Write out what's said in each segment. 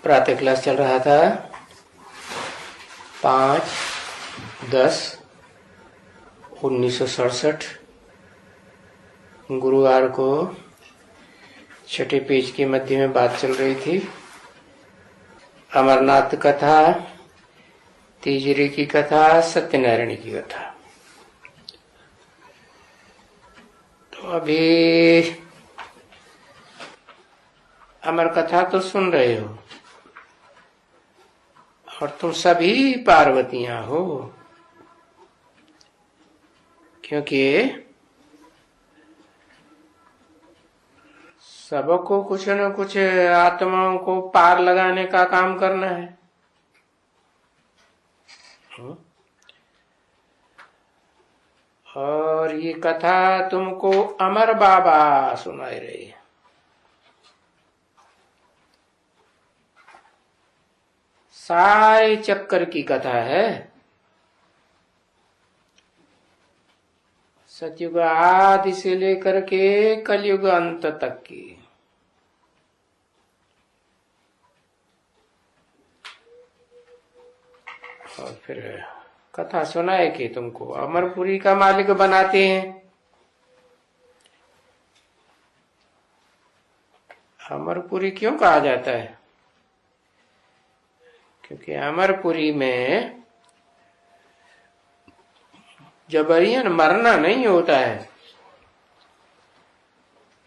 प्रातः क्लास चल रहा था 5/10/1967 गुरुवार को छठे पेज के मध्य में बात चल रही थी। अमरनाथ कथा, तीजरी की कथा, सत्यनारायण की कथा। तो अभी अमर कथा तो सुन रहे हो और तुम सभी पार्वतियां हो, क्योंकि सबको कुछ न कुछ आत्माओं को पार लगाने का काम करना है। और ये कथा तुमको अमर बाबा सुनाई रही है। सारे चक्कर की कथा है, सतयुग आदि से लेकर के कलयुग अंत तक की। और फिर कथा सुनाए कि तुमको अमरपुरी का मालिक बनाते हैं। अमरपुरी क्यों कहा जाता है? क्योंकि अमरपुरी में जबरियन मरना नहीं होता है।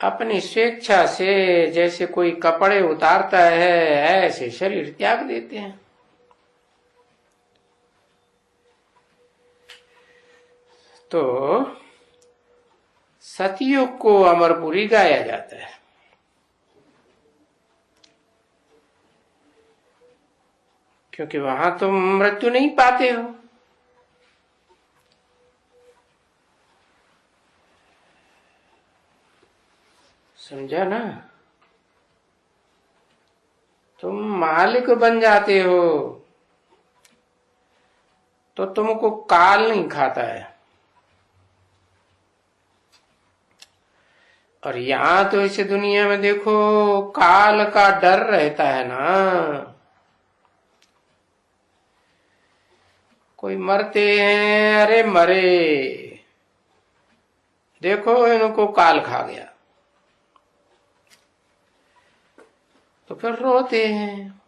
अपनी स्वेच्छा से जैसे कोई कपड़े उतारता है, ऐसे शरीर त्याग देते हैं। तो सतयुग को अमरपुरी गाया जाता है। क्योंकि वहां तुम मृत्यु नहीं पाते हो। समझा ना? तुम मालिक बन जाते हो तो तुमको काल नहीं खाता है। और यहां तो इस दुनिया में देखो काल का डर रहता है ना। कोई मरते हैं, अरे मरे, देखो इनको काल खा गया, तो फिर रोते हैं।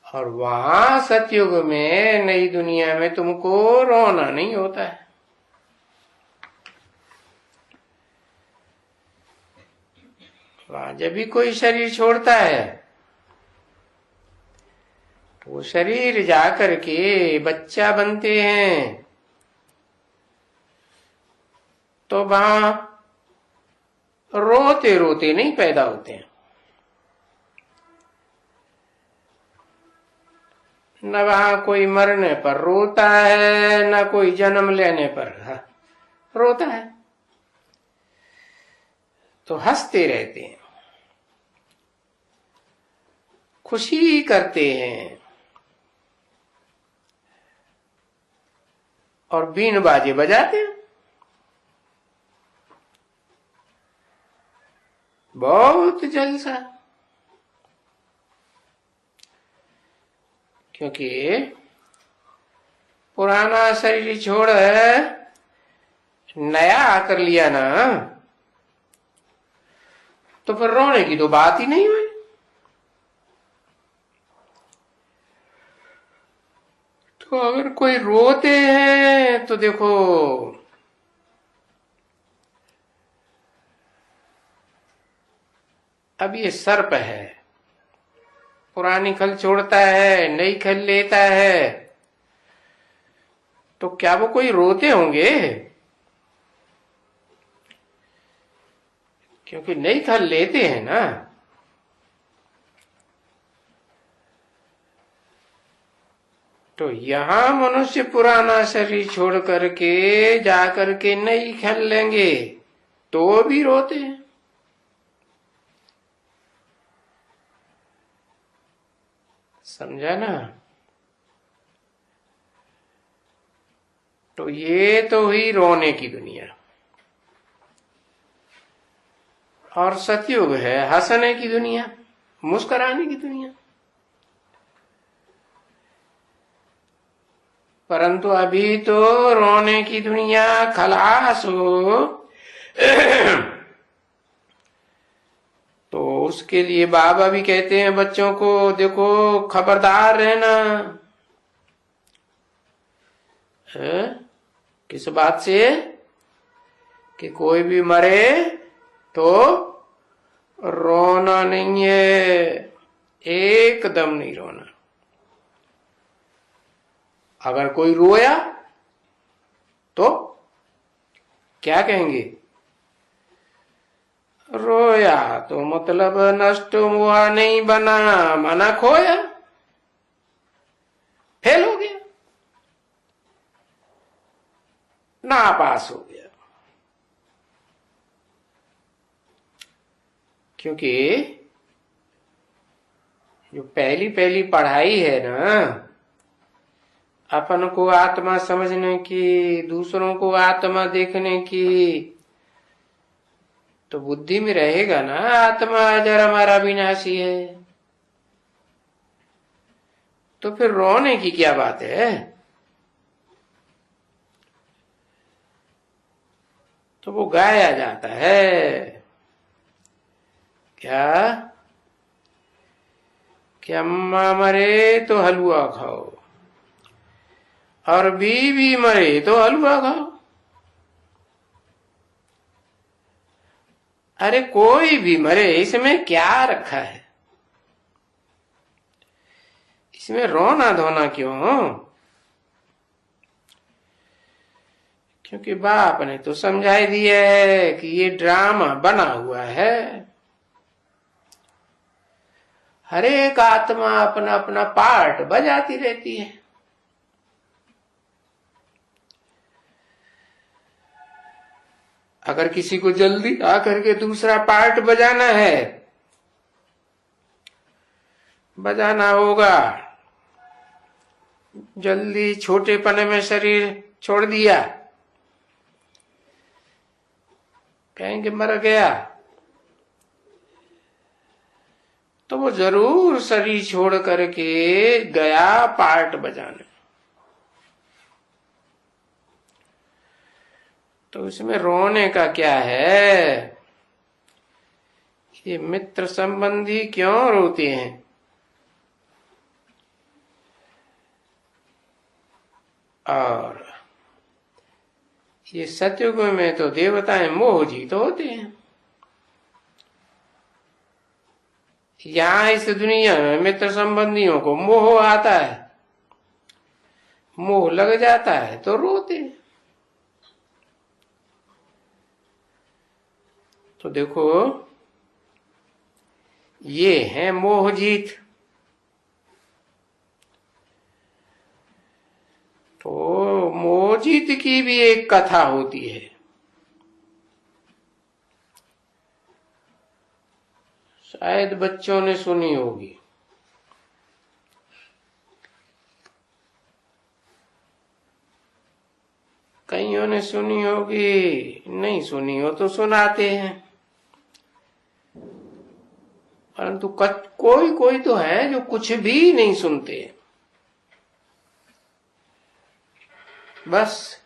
और वहां सतयुग में, नई दुनिया में तुमको रोना नहीं होता है। वहां जब भी कोई शरीर छोड़ता है, वो शरीर जाकर के बच्चा बनते हैं, तो वहां रोते रोते नहीं पैदा होते हैं। न वहां कोई मरने पर रोता है, न कोई जन्म लेने पर रोता है। तो हंसते रहते हैं, खुशी करते हैं और बीन बाजे बजाते हैं। बहुत जलसा। क्योंकि पुराना शरीर छोड़ नया आकर लिया ना, तो फिर रोने की तो बात ही नहीं हुई। तो अगर कोई रोते हैं तो देखो अब ये सर्प है, पुरानी खल छोड़ता है, नई खल लेता है, तो क्या वो कोई रोते होंगे? क्योंकि नई खल लेते हैं ना। तो यहां मनुष्य पुराना शरीर छोड़ करके जाकर के नई खल लेंगे तो भी रोते हैं। समझा ना? तो ये तो हुई रोने की दुनिया। और सतयुग है हंसने की दुनिया। मुस्कुराने की दुनिया। परंतु अभी तो रोने की दुनिया, खलास हो। तो उसके लिए बाबा भी कहते हैं बच्चों को, देखो खबरदार रहना। किस बात से? कि कोई भी मरे तो रोना नहीं है, एकदम नहीं रोना। अगर कोई रोया तो क्या कहेंगे? रोया तो मतलब नष्ट हुआ, नहीं बना, माना खोया, फेल हो गया, नापास हो गया। क्योंकि जो पहली पहली पढ़ाई है ना, अपन को आत्मा समझने की, दूसरों को आत्मा देखने की, तो बुद्धि में रहेगा ना आत्मा अजर हमारा विनाशी है। तो फिर रोने की क्या बात है? तो वो गाया जाता है क्या कि अम्मा मरे तो हलवा खाओ और बीवी मरे तो हलवा खाओ। अरे कोई भी मरे, इसमें क्या रखा है? इसमें रोना धोना क्यों? क्योंकि बाप ने तो समझाई दिया है कि ये ड्रामा बना हुआ है। हर एक आत्मा अपना अपना पार्ट बजाती रहती है। अगर किसी को जल्दी आकर के दूसरा पार्ट बजाना है, बजाना होगा, जल्दी छोटेपने में शरीर छोड़ दिया, कहेंगे मर गया, तो वो जरूर शरीर छोड़ करके गया पार्ट बजाने। तो इसमें रोने का क्या है? ये मित्र संबंधी क्यों रोते हैं? और ये सतयुग में तो देवताएं मोहजीत होते हैं। यहां इस दुनिया में मित्र संबंधियों को मोह आता है, मोह लग जाता है तो रोते हैं। तो देखो ये है मोहजीत। तो मोहजीत की भी एक कथा होती है। शायद बच्चों ने सुनी होगी। कईयों ने सुनी होगी, नहीं सुनी हो तो सुनाते हैं। परंतु कोई कोई तो है जो कुछ भी नहीं सुनते, बस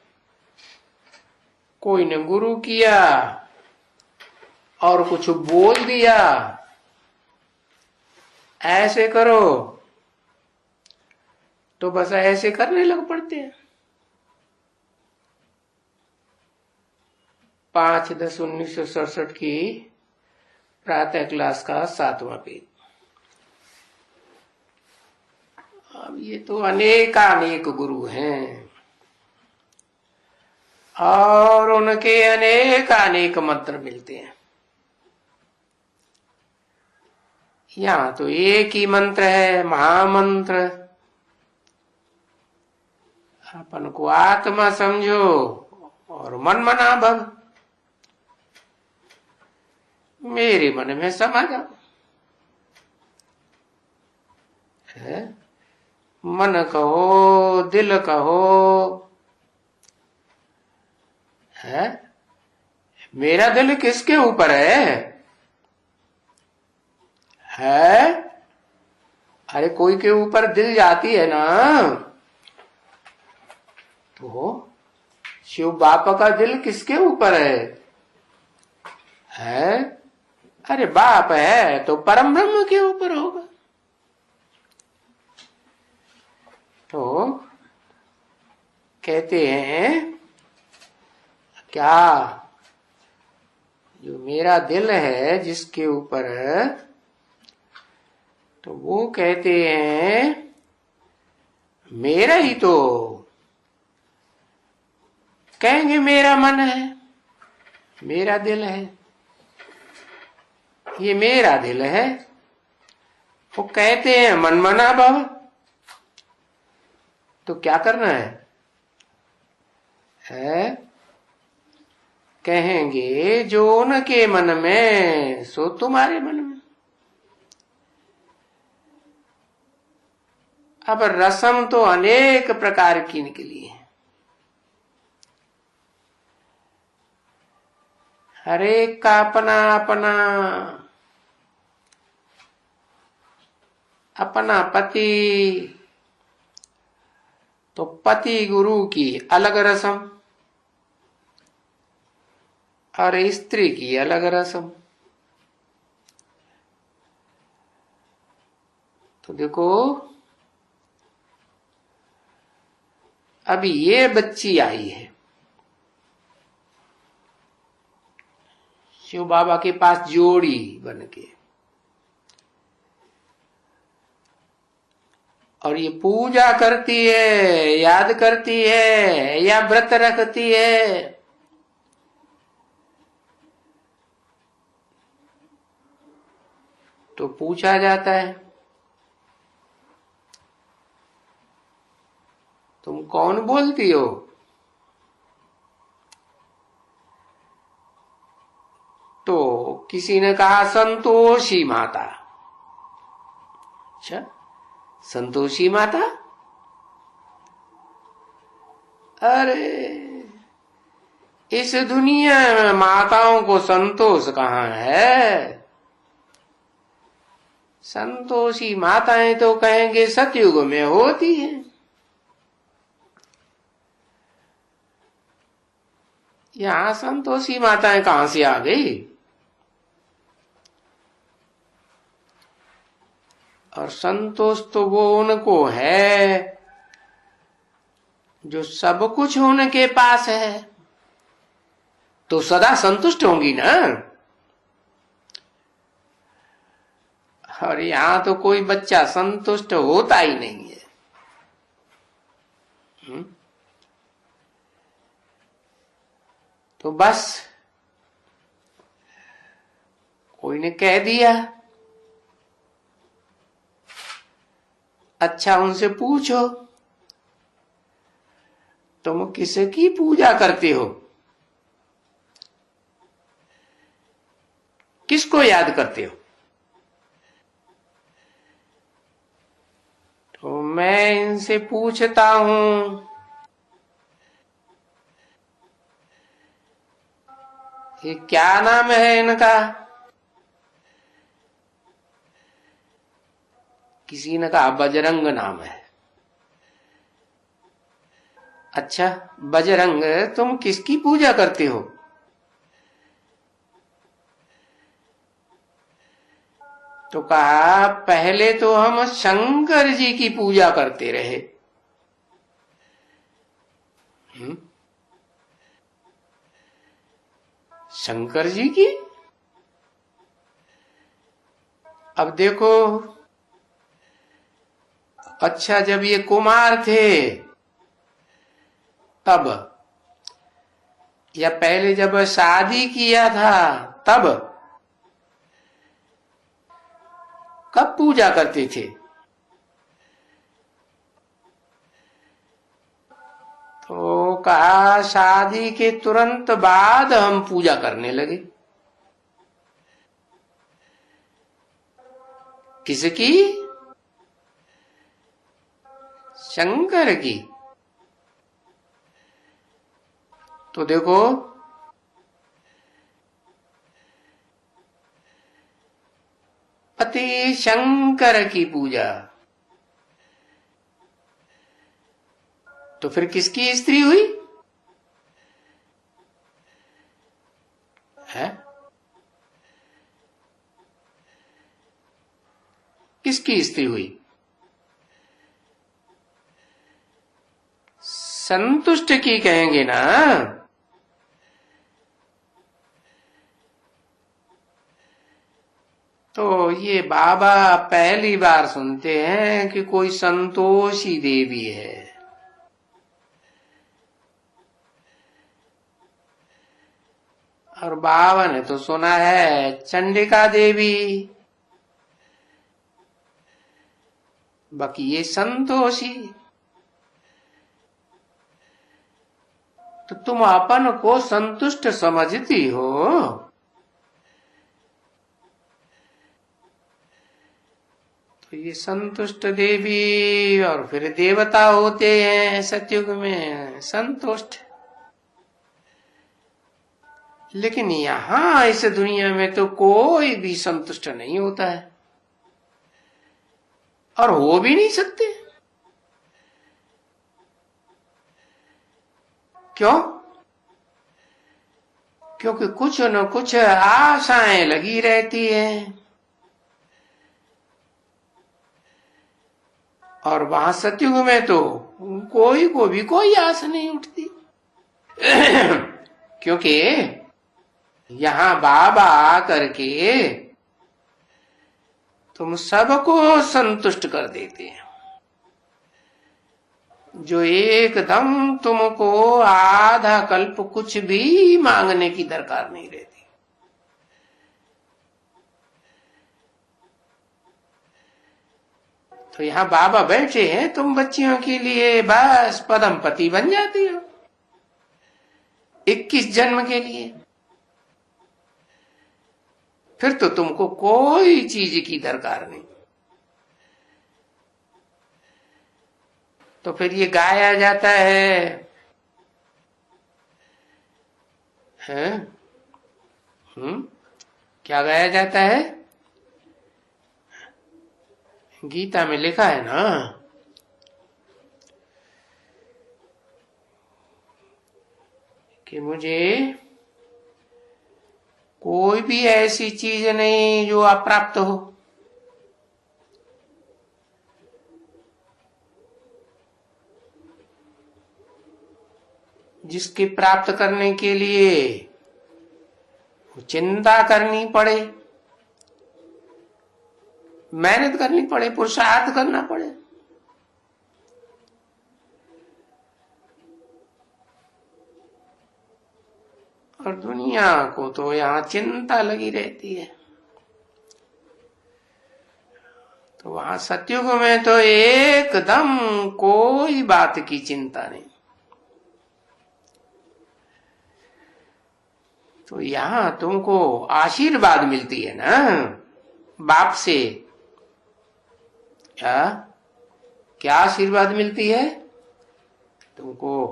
कोई ने गुरु किया और कुछ बोल दिया, ऐसे करो, तो बस ऐसे करने लग पड़ते हैं। 5/10/1967 की प्रातः क्लास का 7वां पेज। अब ये तो अनेकानेक गुरु हैं और उनके अनेकानेक मंत्र मिलते हैं। यहाँ तो एक ही मंत्र है, महामंत्र। अपन को आत्मा समझो और मन मना भव, मेरे मन में समा जाओ। मन कहो, दिल कहो, है मेरा दिल किसके ऊपर है? है? अरे कोई के ऊपर दिल जाती है ना, तो शिव बापा का दिल किसके ऊपर है? अरे बाप है तो परम ब्रह्म के ऊपर होगा। तो कहते हैं क्या, जो मेरा दिल है जिसके ऊपर, तो वो कहते हैं मेरा ही तो, कहेंगे मेरा मन है, मेरा दिल है, ये मेरा दिल है। वो कहते हैं मन मना भव, तो क्या करना है? कहेंगे जो उनके मन में सो तुम्हारे मन में। अब रसम तो अनेक प्रकार की निकली है, हर एक का अपना अपना, अपना पति, तो पति गुरु की अलग रसम और स्त्री की अलग रसम। तो देखो अभी ये बच्ची आई है शिव बाबा के पास जोड़ी बन के, और ये पूजा करती है, याद करती है या व्रत रखती है, तो पूछा जाता है तुम कौन बोलती हो? तो किसी ने कहा संतोषी माता। अच्छा, संतोषी माता? अरे इस दुनिया में माताओं को संतोष कहाँ है? संतोषी माताएं तो कहेंगे सतयुग में होती है। यहां संतोषी माताएं कहां से आ गई? और संतोष तो वो उनको है जो सब कुछ उनके पास है, तो सदा संतुष्ट होंगी ना। और यहां तो कोई बच्चा संतुष्ट होता ही नहीं है। तो बस कोई ने कह दिया, अच्छा उनसे पूछो तुम किसकी पूजा करते हो, किसको याद करते हो? तो मैं इनसे पूछता हूं ये क्या नाम है इनका? किसी ने कहा बजरंग नाम है। अच्छा बजरंग, तुम किसकी पूजा करते हो? तो कहा पहले तो हम शंकर जी की पूजा करते रहे। शंकर जी की? अब देखो, अच्छा जब ये कुमार थे तब, या पहले जब शादी किया था तब, कब पूजा करते थे? तो कहा शादी के तुरंत बाद हम पूजा करने लगे। किसकी? शंकर की। तो देखो अति शंकर की पूजा। तो फिर किसकी स्त्री हुई है? किसकी स्त्री हुई? संतुष्ट की कहेंगे ना। तो ये बाबा पहली बार सुनते हैं कि कोई संतोषी देवी है। और बाबा ने तो सुना है चंडिका देवी, बाकी ये संतोषी। तो तुम अपन को संतुष्ट समझती हो? तो ये संतुष्ट देवी और फिर देवता होते हैं सतयुग में संतुष्ट। लेकिन यहां इस दुनिया में तो कोई भी संतुष्ट नहीं होता है और हो भी नहीं सकते। क्यों? क्योंकि कुछ न कुछ आशाएं लगी रहती हैं और वहां सतयुग में तो कोई को भी कोई आस नहीं उठती। क्योंकि यहां बाबा आकर के तुम सबको संतुष्ट कर देते हैं, जो एकदम तुमको आधा कल्प कुछ भी मांगने की दरकार नहीं रहती। तो यहां बाबा बैठे हैं, तुम बच्चियों के लिए बस पदम पति बन जाती हो 21 जन्म के लिए। फिर तो तुमको कोई चीज की दरकार नहीं। तो फिर ये गाया जाता है क्या गाया जाता है? गीता में लिखा है ना, कि मुझे कोई भी ऐसी चीज नहीं जो अप्राप्त हो। जिसके प्राप्त करने के लिए चिंता करनी पड़े, मेहनत करनी पड़े, पुरुषार्थ करना पड़े। और दुनिया को तो यहां चिंता लगी रहती है। तो वहां सतयुग में तो एकदम कोई बात की चिंता नहीं। तो यहां तुमको आशीर्वाद मिलती है ना बाप से। क्या आशीर्वाद मिलती है तुमको?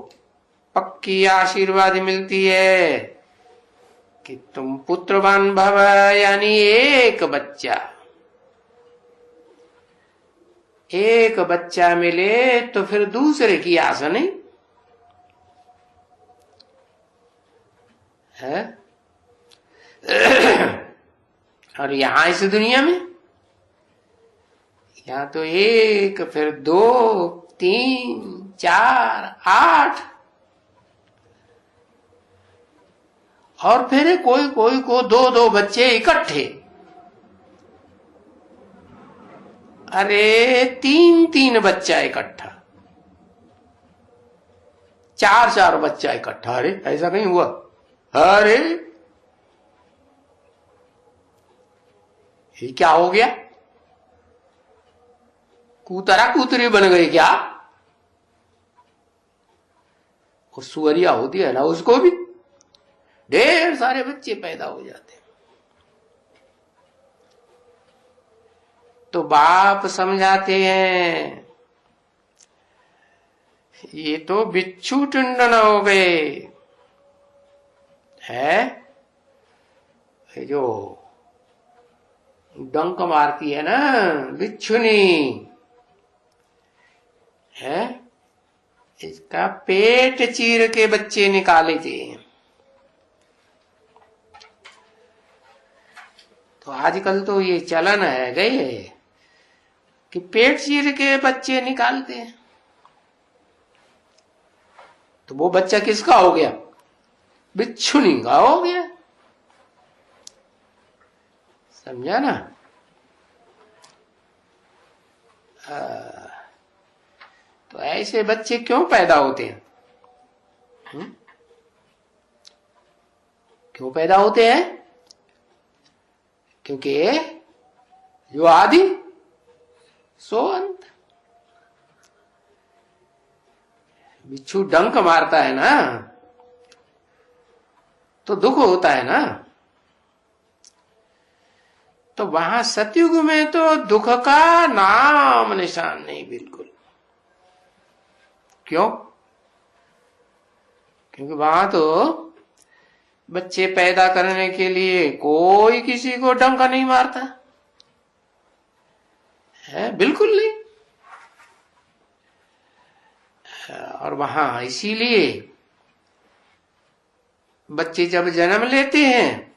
पक्की आशीर्वाद मिलती है कि तुम पुत्रवान भव, यानी एक बच्चा मिले तो फिर दूसरे की आशा नहीं है। और यहां इस दुनिया में यहां तो एक, फिर 2, 3, 4, 8 और फिर कोई कोई को 2-2 बच्चे इकट्ठे। अरे 3-3 बच्चा इकट्ठा, 4-4 बच्चा इकट्ठा। अरे ऐसा कहीं हुआ? अरे ये क्या हो गया? कूतरा कूतरी बन गई क्या? और सुअरिया होती है ना, उसको भी ढेर सारे बच्चे पैदा हो जाते। तो बाप समझाते हैं ये तो बिच्छू टुंडन हो गए है। जो डंक मारती है ना बिच्छुनी, है, इसका पेट चीर के बच्चे निकाले थे। तो आजकल तो ये चलन है गए कि पेट चीर के बच्चे निकालते हैं। तो वो बच्चा किसका हो गया? बिच्छुनी का हो गया। समझा ना? तो ऐसे बच्चे क्यों पैदा होते हैं? क्यों पैदा होते हैं? क्योंकि जो आदि सो अंत। बिच्छू डंक मारता है ना तो दुख होता है ना। तो वहां सतयुग में तो दुख का नाम निशान नहीं बिल्कुल। क्यों? क्योंकि वहां तो बच्चे पैदा करने के लिए कोई किसी को डंका नहीं मारता है, बिल्कुल नहीं। और वहां इसीलिए बच्चे जब जन्म लेते हैं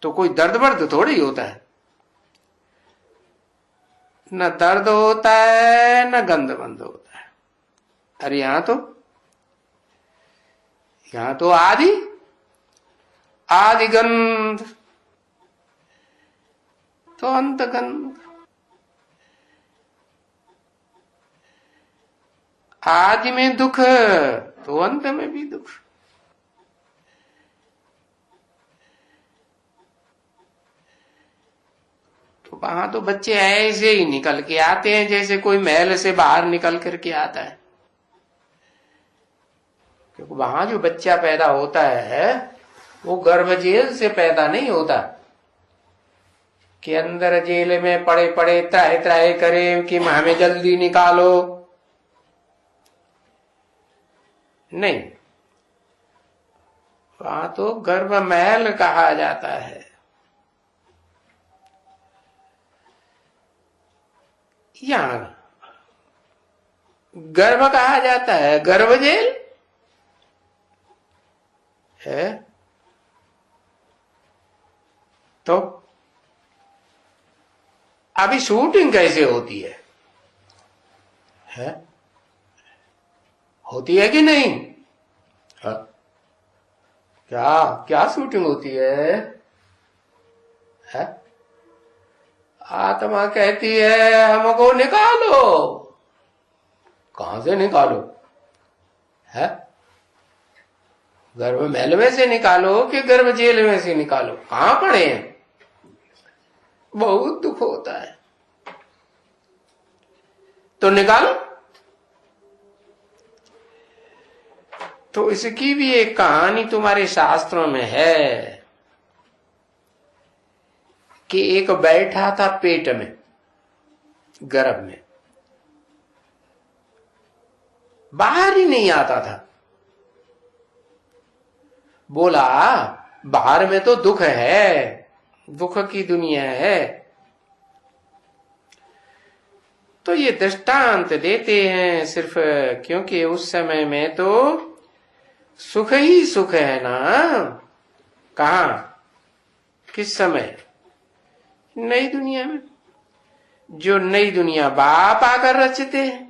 तो कोई दर्द वर्द थोड़ी होता है, न दर्द होता है न गंध बंद होता है। अरे यहां तो आदि गंध तो अंत गंध। आदि में दुख तो अंत में भी दुख। तो वहां तो बच्चे ऐसे ही निकल के आते हैं जैसे कोई महल से बाहर निकल करके आता है। क्योंकि वहां जो बच्चा पैदा होता है वो गर्भ जेल से पैदा नहीं होता कि अंदर जेल में पड़े पड़े त्राहे त्राहे करे कि हमें जल्दी निकालो। नहीं, वहां तो गर्भ महल कहा जाता है। यहां गर्भ कहा जाता है, गर्भ जेल है। तो अभी शूटिंग कैसे होती है? होती है कि नहीं? हाँ? क्या क्या शूटिंग होती है? आत्मा कहती है हमको निकालो। कहां से निकालो? है गर्भ महल में से निकालो कि गर्भ जेल में से निकालो? कहां पड़े हैं? बहुत दुख होता है। तो निकालो। तो इसकी भी एक कहानी तुम्हारे शास्त्रों में है कि एक बैठा था पेट में, गर्भ में, बाहर ही नहीं आता था। बोला बाहर में तो दुख है, दुख की दुनिया है। तो ये दृष्टांत देते हैं सिर्फ क्योंकि उस समय में तो सुख ही सुख है ना। कहा? किस समय? नई दुनिया में। जो नई दुनिया बाप आकर रचते हैं।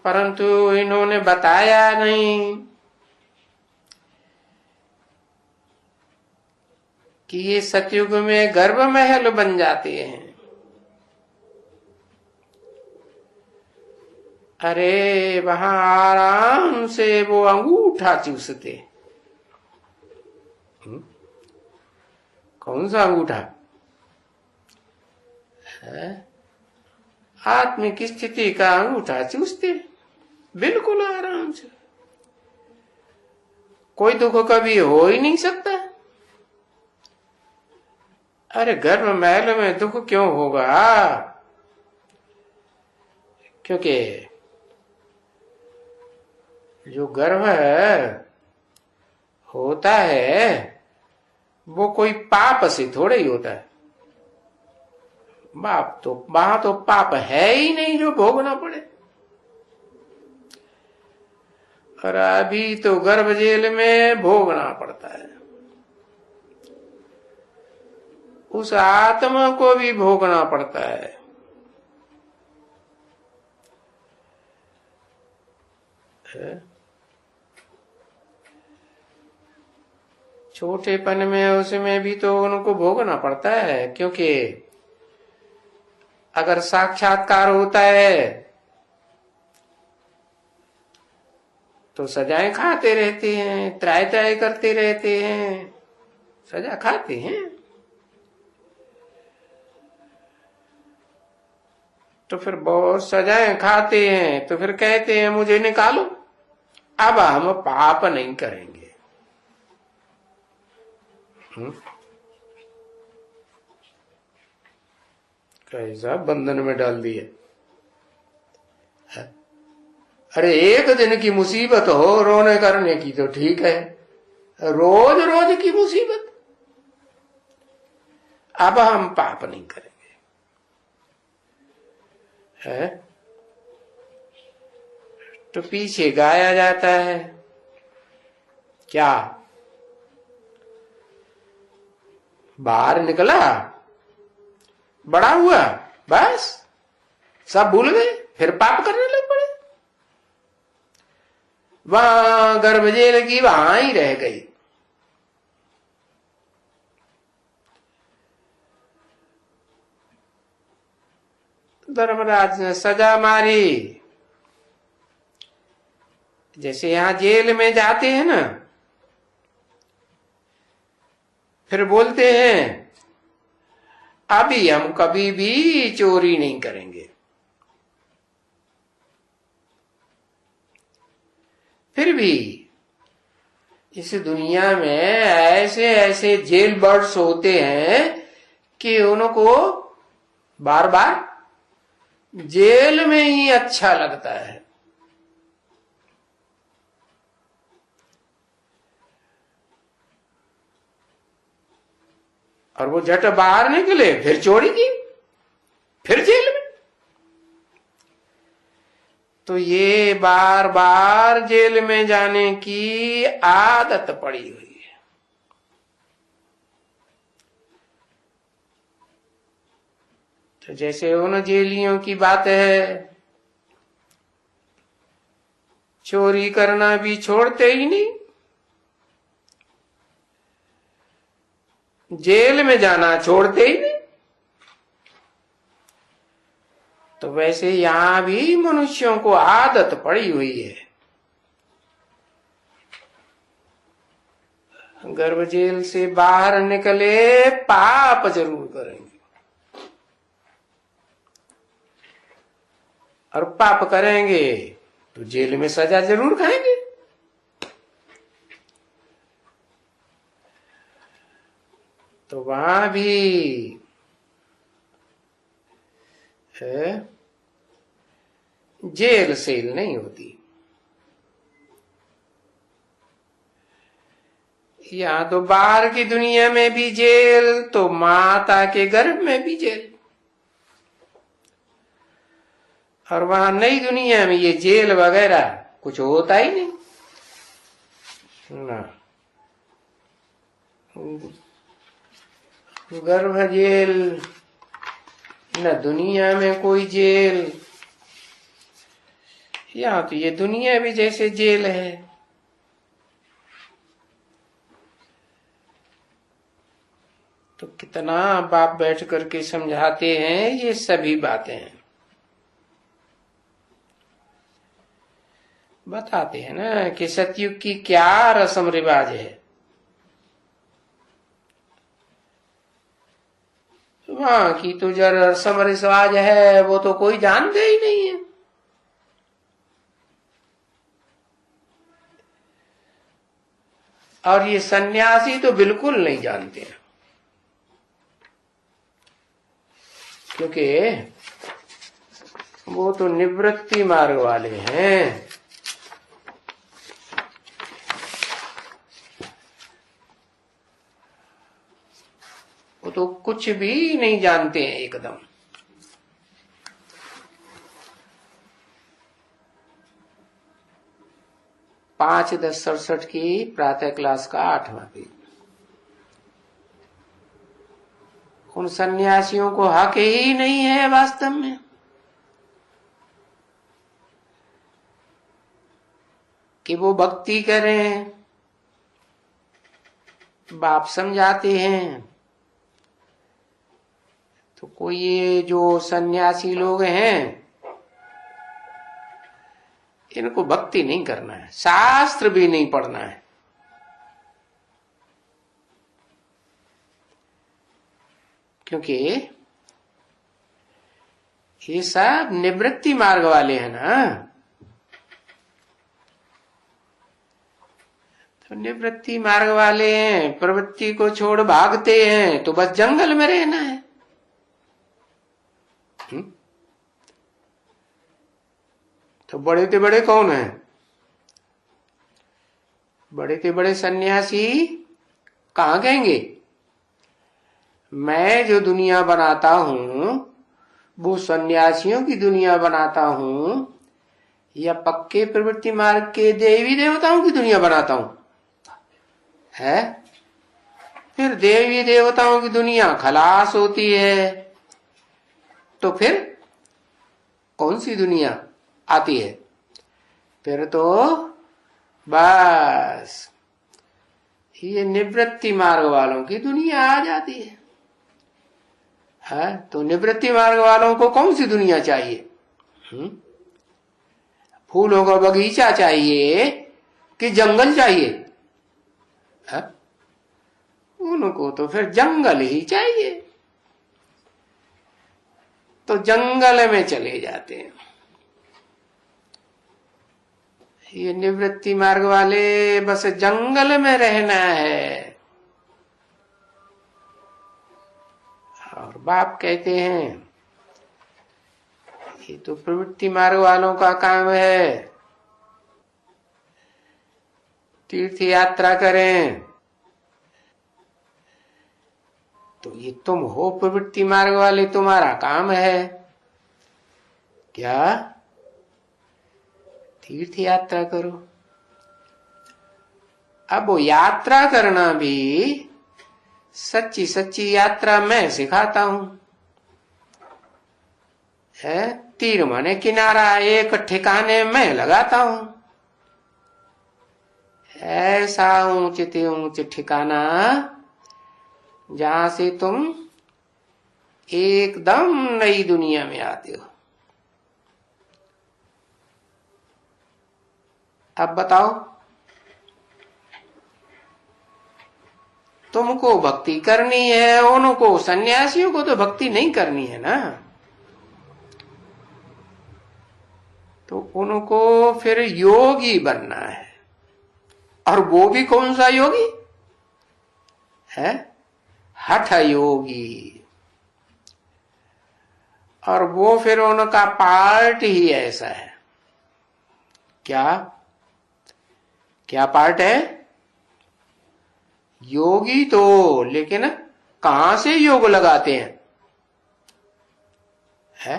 परंतु इन्होंने बताया नहीं कि ये सतयुग में गर्भ महल बन जाते हैं। अरे वहां आराम से वो अंगूठा चूसते। कौन सा अंगूठा? आत्मिक स्थिति का अंगूठा चूसते, बिल्कुल आराम से। कोई दुख कभी हो ही नहीं सकता। अरे गर्भ महल में दुख क्यों होगा? क्योंकि जो गर्भ है होता है वो कोई पाप से थोड़े ही होता है। बाप तो वहां तो पाप है ही नहीं जो भोगना पड़े। और अभी तो गर्भ जेल में भोगना पड़ता है। उस आत्मा को भी भोगना पड़ता है। छोटेपन में उसमें भी तो उनको भोगना पड़ता है, क्योंकि अगर साक्षात्कार होता है तो सजाएं खाते रहते हैं, त्राय त्राय करते रहते हैं, सजा खाते हैं। तो फिर बहुत सजाएं खाते हैं तो फिर कहते हैं मुझे निकालो, अब हम पाप नहीं करेंगे। कैसा बंधन में डाल दिए। अरे एक दिन की मुसीबत हो रोने करने की तो ठीक है, रोज रोज की मुसीबत, अब हम पाप नहीं करेंगे। है तो पीछे गाया जाता है क्या, बाहर निकला बड़ा हुआ बस सब भूल गए, फिर पाप करने लग पड़े। वहां गर्भजेल की वहां ही रह गई। धर्मराज ने सजा मारी। जैसे यहां जेल में जाते हैं ना, फिर बोलते हैं अभी हम कभी भी चोरी नहीं करेंगे। फिर भी इस दुनिया में ऐसे ऐसे जेल बर्ड्स होते हैं कि उनको बार बार जेल में ही अच्छा लगता है। और वो झट बाहर निकले, फिर चोरी की, फिर जेल में। तो ये बार बार जेल में जाने की आदत पड़ी हुई है। तो जैसे उन जेलियों की बात है, चोरी करना भी छोड़ते ही नहीं, जेल में जाना छोड़ते ही नहीं। तो वैसे यहां भी मनुष्यों को आदत पड़ी हुई है, गर्भ जेल से बाहर निकले पाप जरूर करेंगे, और पाप करेंगे तो जेल में सजा जरूर खाएंगे। तो वहां भी जेल सेल नहीं होती। यहां तो बाहर की दुनिया में भी जेल, तो माता के गर्भ में भी जेल। और वहां नई दुनिया में ये जेल वगैरह कुछ होता ही नहीं ना। गर्भ जेल न दुनिया में कोई जेल। यहां तो ये दुनिया भी जैसे जेल है। तो कितना बाप बैठ करके समझाते हैं ये सभी बातें, बताते हैं ना कि सतयुग की क्या रस्म रिवाज है। वहां की तो जो रस्म रिवाज है वो तो कोई जानते ही नहीं है। और ये सन्यासी तो बिल्कुल नहीं जानते हैं, क्योंकि वो तो निवृत्ति मार्ग वाले हैं। वो तो कुछ भी नहीं जानते हैं एकदम। पांच 10:67 की प्रातः क्लास का 8वां पेज। उन सन्यासियों को हक ही नहीं है वास्तव में कि वो भक्ति करें। बाप समझाते हैं तो कोई ये जो सन्यासी लोग हैं इनको भक्ति नहीं करना है, शास्त्र भी नहीं पढ़ना है। क्योंकि ये सब निवृत्ति मार्ग वाले हैं ना, तो निवृत्ति मार्ग वाले हैं, प्रवृत्ति को छोड़ भागते हैं तो बस जंगल में रहना है। तो बड़े से बड़े कौन है? बड़े से बड़े सन्यासी कहां कहेंगे मैं जो दुनिया बनाता हूं वो सन्यासियों की दुनिया बनाता हूं या पक्के प्रवृत्ति मार्ग के देवी देवताओं की दुनिया बनाता हूं? है फिर देवी देवताओं की दुनिया खलास होती है तो फिर कौन सी दुनिया आती है? फिर तो बस ये निवृत्ति मार्ग वालों की दुनिया आ जाती है। तो निवृत्ति मार्ग वालों को कौन सी दुनिया चाहिए? फूलों का बगीचा चाहिए कि जंगल चाहिए? है? उनको तो फिर जंगल ही चाहिए, तो जंगल में चले जाते हैं। ये निवृत्ति मार्ग वाले बस जंगल में रहना है। और बाप कहते हैं ये तो प्रवृत्ति मार्ग वालों का काम है, तीर्थ यात्रा करें। तो ये तुम हो प्रवृत्ति मार्ग वाले, तुम्हारा काम है क्या? तीर्थ यात्रा करो। अब वो यात्रा करना भी सच्ची सच्ची यात्रा मैं सिखाता हूं। है तीर माने किनारा एक ठिकाने में लगाता हूं। ऐसा ऊंच ऊंच ठिकाना जहां से तुम एकदम नई दुनिया में आते हो। अब बताओ तुमको भक्ति करनी है, उनको सन्यासियों को तो भक्ति नहीं करनी है ना, तो उनको फिर योगी बनना है। और वो भी कौन सा योगी है? हठ योगी। और वो फिर उनका पार्ट ही ऐसा है। क्या क्या पार्ट है? योगी तो, लेकिन कहां से योग लगाते हैं? है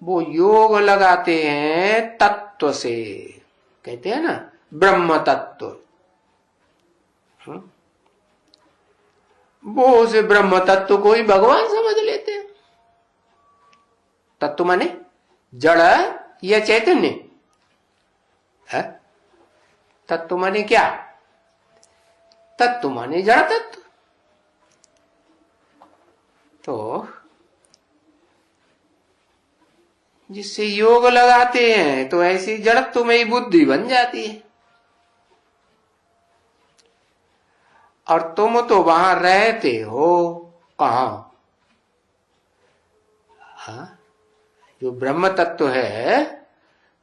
वो योग लगाते हैं तत्व से, कहते हैं ना ब्रह्म तत्व। वो उसे ब्रह्म तत्व को ही भगवान समझ लेते हैं। तत्व माने जड़ या चैतन्य है? तत्व माने क्या? तत्व माने जड़ तत्व। तो जिससे योग लगाते हैं तो ऐसी जड़त्व में ही बुद्धि बन जाती है। और तुम तो वहां रहते हो कहां? हाँ, जो ब्रह्म तत्व है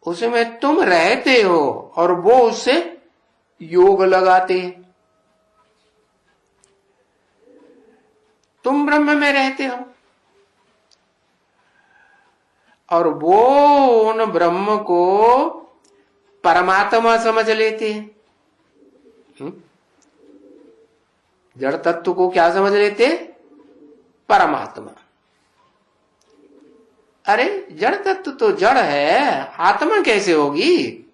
उसमें तुम रहते हो और वो उससे योग लगाते हैं। तुम ब्रह्म में रहते हो और वो उन ब्रह्म को परमात्मा समझ लेते हैं। जड़ तत्व को क्या समझ लेते? परमात्मा। अरे जड़ तत्व तो जड़ है, आत्मा कैसे होगी?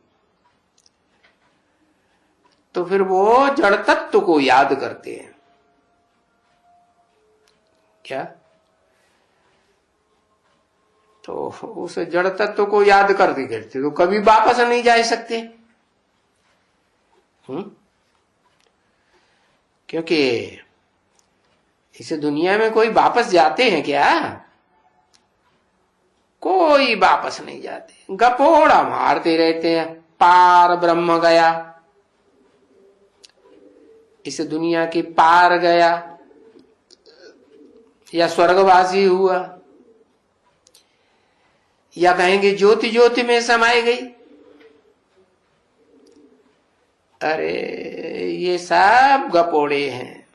तो फिर वो जड़ तत्व को याद करते हैं। क्या? तो उस जड़ तत्व को याद करते करते तो कभी वापस नहीं जा सकते। क्योंकि इस दुनिया में कोई वापस जाते हैं क्या? कोई वापस नहीं जाते, गपोड़ा मारते रहते हैं। पार ब्रह्म गया, इस दुनिया के पार गया, या स्वर्गवासी हुआ, या कहेंगे ज्योति ज्योति में समाई गई। अरे ये सब गपोड़े हैं।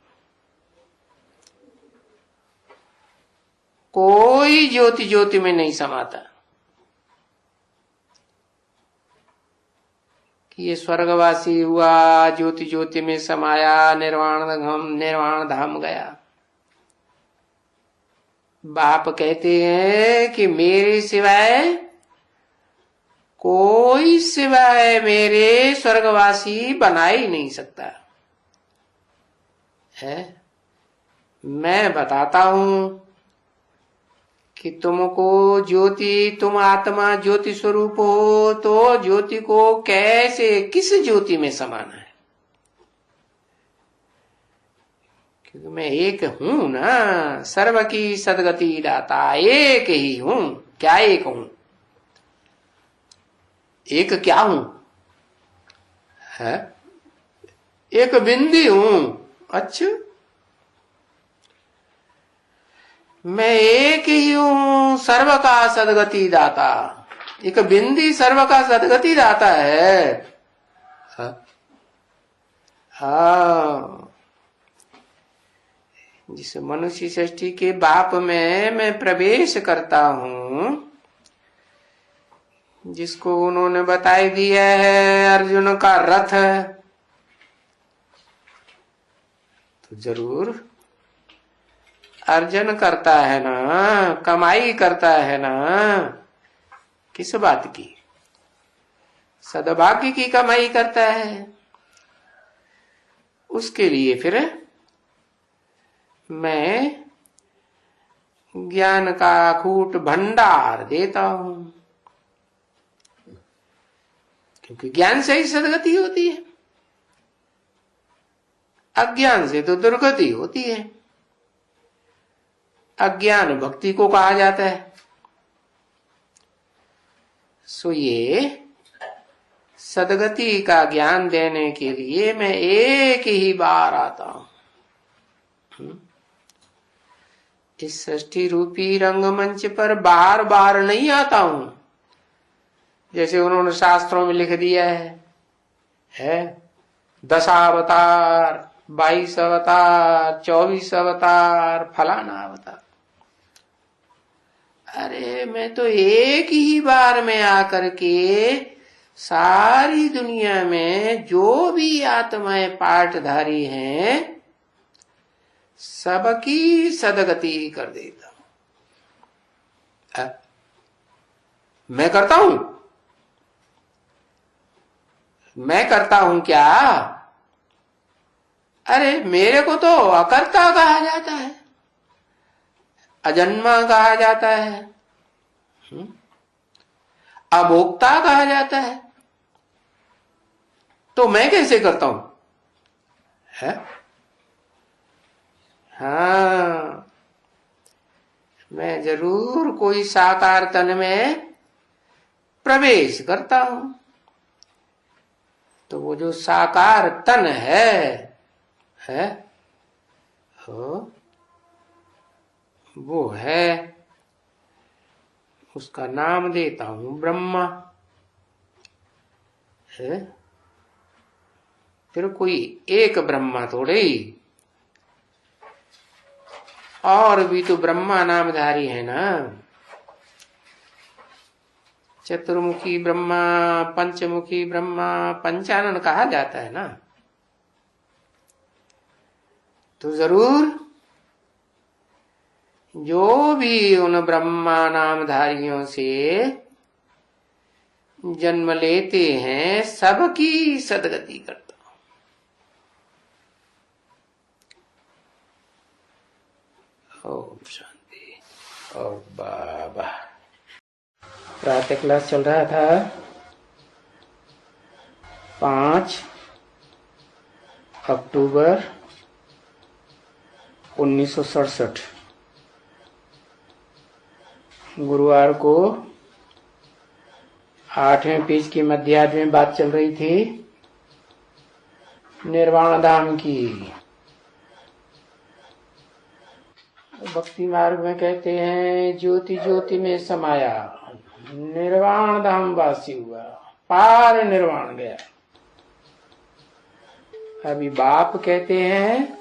कोई ज्योति ज्योति में नहीं समाता कि ये स्वर्गवासी हुआ, ज्योति ज्योति में समाया, निर्वाण धाम गया। बाप कहते हैं कि मेरे सिवाय कोई सिवाय मेरे स्वर्गवासी बना ही नहीं सकता है। मैं बताता हूं कि तुमको ज्योति, तुम आत्मा ज्योति स्वरूप हो, तो ज्योति को कैसे, किस ज्योति में समाना है? क्योंकि मैं एक हूं ना, सर्व की सदगति दाता, एक ही हूं। क्या एक हूं? एक क्या हूं? है एक बिंदी हूं। अच्छा, मैं एक ही हूं, सर्व का सदगति दाता। एक बिंदी सर्व का सदगति दाता है। हाँ, जिस मनुष्य सृष्टि के बाप में मैं प्रवेश करता हूं, जिसको उन्होंने बता दिया है अर्जुन का रथ, तो जरूर अर्जन करता है ना, कमाई करता है ना। किस बात की? सद्भाग्य की कमाई करता है। उसके लिए फिर मैं ज्ञान का अखूट भंडार देता हूं, क्योंकि ज्ञान से ही सदगति होती है, अज्ञान से तो दुर्गति होती है। अज्ञान भक्ति को कहा जाता है। सो ये सदगति का ज्ञान देने के लिए मैं एक ही बार आता हूं। इस सृष्टि रूपी रंगमंच पर बार बार नहीं आता हूं, जैसे उन्होंने शास्त्रों में लिख दिया है 10 अवतार, 22 अवतार, 24 अवतार, फलाना अवतार। अरे मैं तो एक ही बार में आकर के सारी दुनिया में जो भी आत्माएं पाठधारी हैं सबकी सदगति कर देता हूं। मैं करता हूं? मैं करता हूं क्या? अरे मेरे को तो अकर्ता कहा जाता है, अजन्मा कहा जाता है, अभोक्ता कहा जाता है। तो मैं कैसे करता हूं? है? हाँ, मैं जरूर कोई साकार तन में प्रवेश करता हूं। तो वो जो साकार तन है वो है, उसका नाम देता हूं ब्रह्मा है। फिर कोई एक ब्रह्मा थोड़े ही, और भी तो ब्रह्मा नामधारी है ना। चतुर्मुखी ब्रह्मा, पंचमुखी ब्रह्मा, पंचानन कहा जाता है ना। तो जरूर जो भी उन ब्रह्मा नामधारियों से जन्म लेते हैं सबकी सदगति करता हूं। ओम शांति। और बाबा प्रातः क्लास चल रहा था 5 अक्टूबर 1967 गुरुवार को 8वें पेज की मध्याह्न में बात चल रही थी निर्वाण धाम की। भक्ति मार्ग में कहते हैं ज्योति ज्योति में समाया, निर्वाण धाम वासी हुआ, पार निर्वाण गया। अभी बाप कहते हैं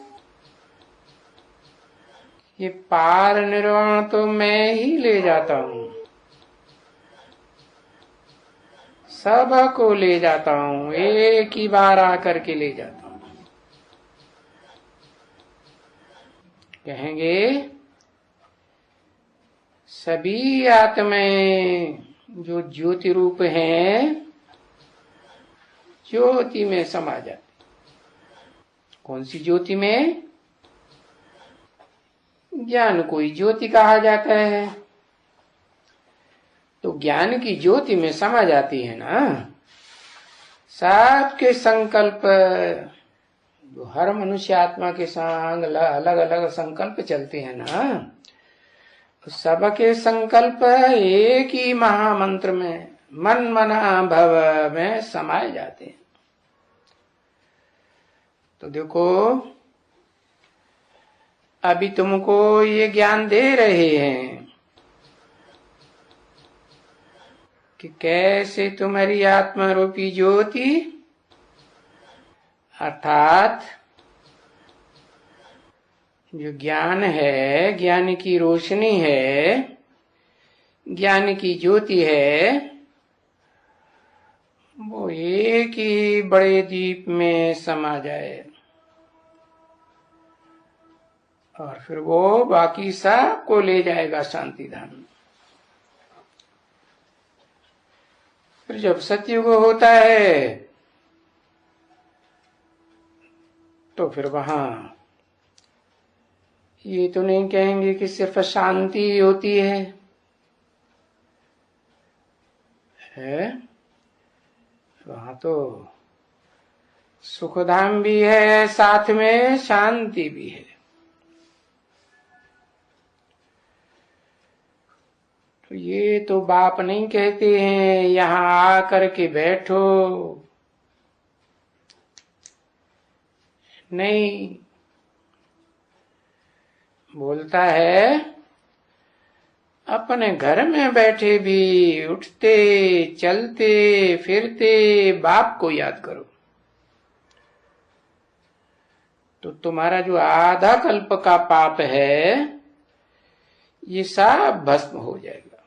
ये पार निर्वाण तो मैं ही ले जाता हूं, सब को ले जाता हूं, एक ही बार आकर के ले जाता हूं। कहेंगे सभी आत्माएं जो ज्योति रूप हैं ज्योति में समा जाती। कौन सी ज्योति में? ज्ञान को ही ज्योति कहा जाता है। तो ज्ञान की ज्योति में समा जाती है ना। सबके संकल्प, हर मनुष्य आत्मा के संग अलग अलग संकल्प चलते हैं ना, तो सबके संकल्प एक ही महामंत्र में मन मना भव में समाये जाते हैं। तो देखो अभी तुमको ये ज्ञान दे रहे हैं कि कैसे तुम्हारी आत्मा रूपी ज्योति अर्थात जो ज्ञान है, ज्ञान की रोशनी है, ज्ञान की ज्योति है, वो एक ही बड़े दीप में समा जाए और फिर वो बाकी सब को ले जाएगा शांति धाम। फिर जब सतयुग होता है तो फिर वहां ये तो नहीं कहेंगे कि सिर्फ शांति होती है? वहां तो सुखधाम भी है, साथ में शांति भी है। तो ये तो बाप नहीं कहते हैं यहाँ आकर के बैठो, नहीं, बोलता है अपने घर में बैठे भी उठते चलते फिरते बाप को याद करो, तो तुम्हारा जो आधा कल्प का पाप है ये सब भस्म हो जाएगा